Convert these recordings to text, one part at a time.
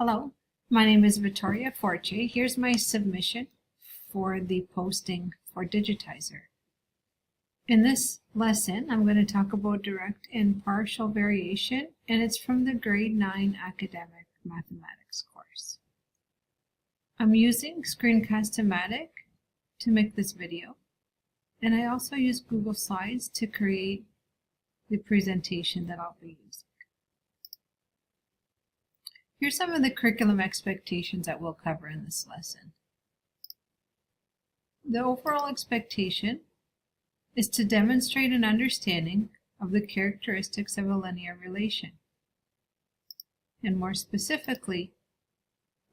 Hello, my name is Victoria Forte. Here's my submission for the posting for Digitizer. In this lesson, I'm going to talk about direct and partial variation, and it's from the grade 9 academic mathematics course. I'm using Screencast-O-Matic to make this video, and I also use Google Slides to create the presentation that I'll be using. Here's some of the curriculum expectations that we'll cover in this lesson. The overall expectation is to demonstrate an understanding of the characteristics of a linear relation. And more specifically,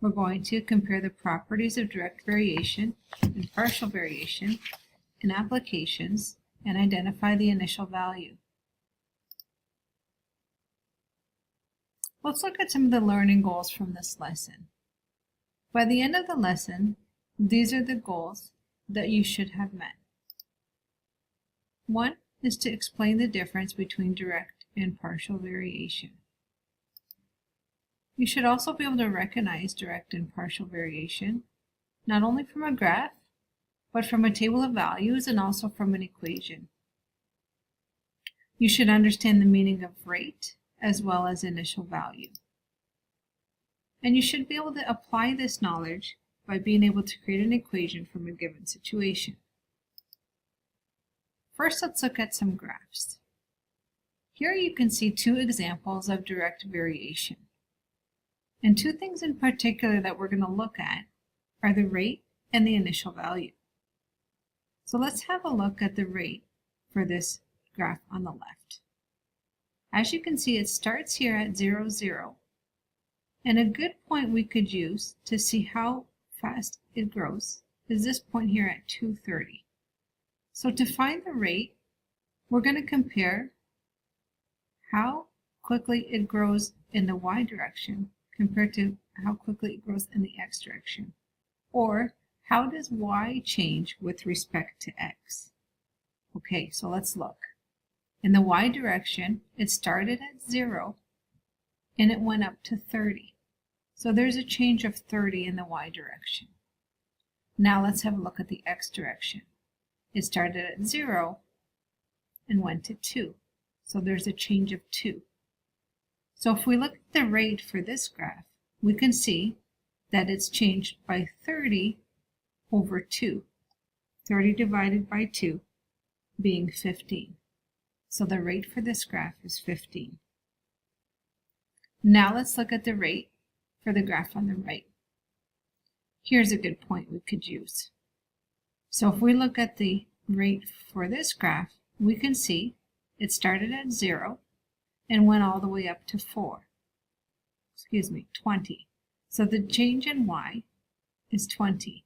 we're going to compare the properties of direct variation and partial variation in applications and identify the initial value. Let's look at some of the learning goals from this lesson. By the end of the lesson, these are the goals that you should have met. One is to explain the difference between direct and partial variation. You should also be able to recognize direct and partial variation, not only from a graph, but from a table of values and also from an equation. You should understand the meaning of rate as well as initial value. And you should be able to apply this knowledge by being able to create an equation from a given situation. First, let's look at some graphs. Here you can see two examples of direct variation. And two things in particular that we're going to look at are the rate and the initial value. So let's have a look at the rate for this graph on the left. As you can see, it starts here at 0, 0. And a good point we could use to see how fast it grows is this point here at 230. So to find the rate, we're going to compare how quickly it grows in the y direction compared to how quickly it grows in the x direction. Or how does y change with respect to x? Okay, so let's look. In the y direction, it started at 0 and it went up to 30. So there's a change of 30 in the y direction. Now let's have a look at the x direction. It started at 0 and went to 2. So there's a change of 2. So if we look at the rate for this graph, we can see that it's changed by 30 over 2. 30 divided by 2 being 15. So the rate for this graph is 15. Now let's look at the rate for the graph on the right. Here's a good point we could use. So if we look at the rate for this graph, we can see it started at 0 and went all the way up to 20. So the change in y is 20.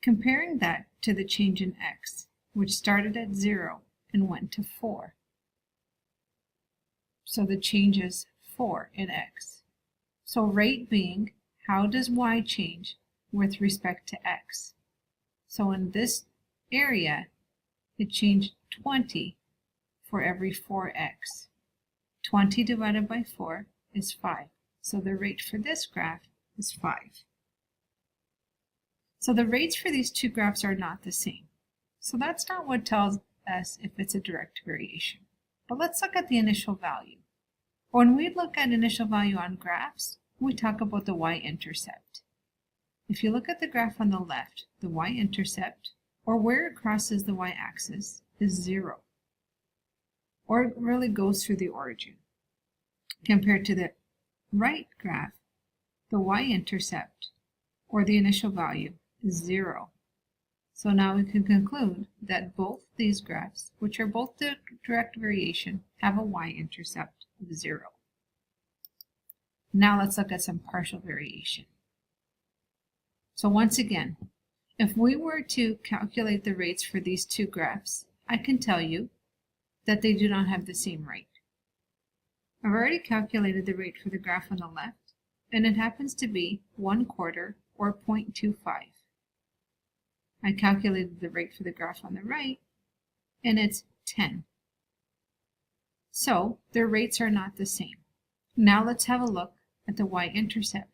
Comparing that to the change in x, which started at 0 and went to 4. So the change is 4 in x. So rate being, how does y change with respect to x? So in this area, it changed 20 for every 4x. 20 divided by 4 is 5. So the rate for this graph is 5. So the rates for these two graphs are not the same. So that's not what tells us if it's a direct variation. But let's look at the initial value. When we look at initial value on graphs, we talk about the y-intercept. If you look at the graph on the left, the y-intercept, or where it crosses the y-axis, is 0. Or it really goes through the origin. Compared to the right graph, the y-intercept, or the initial value, is 0. So now we can conclude that both these graphs, which are both the direct variation, have a y-intercept of 0. Now let's look at some partial variation. So once again, if we were to calculate the rates for these two graphs, I can tell you that they do not have the same rate. I've already calculated the rate for the graph on the left, and it happens to be 1/4 or 0.25. I calculated the rate for the graph on the right, and it's 10. So their rates are not the same. Now let's have a look at the y-intercept.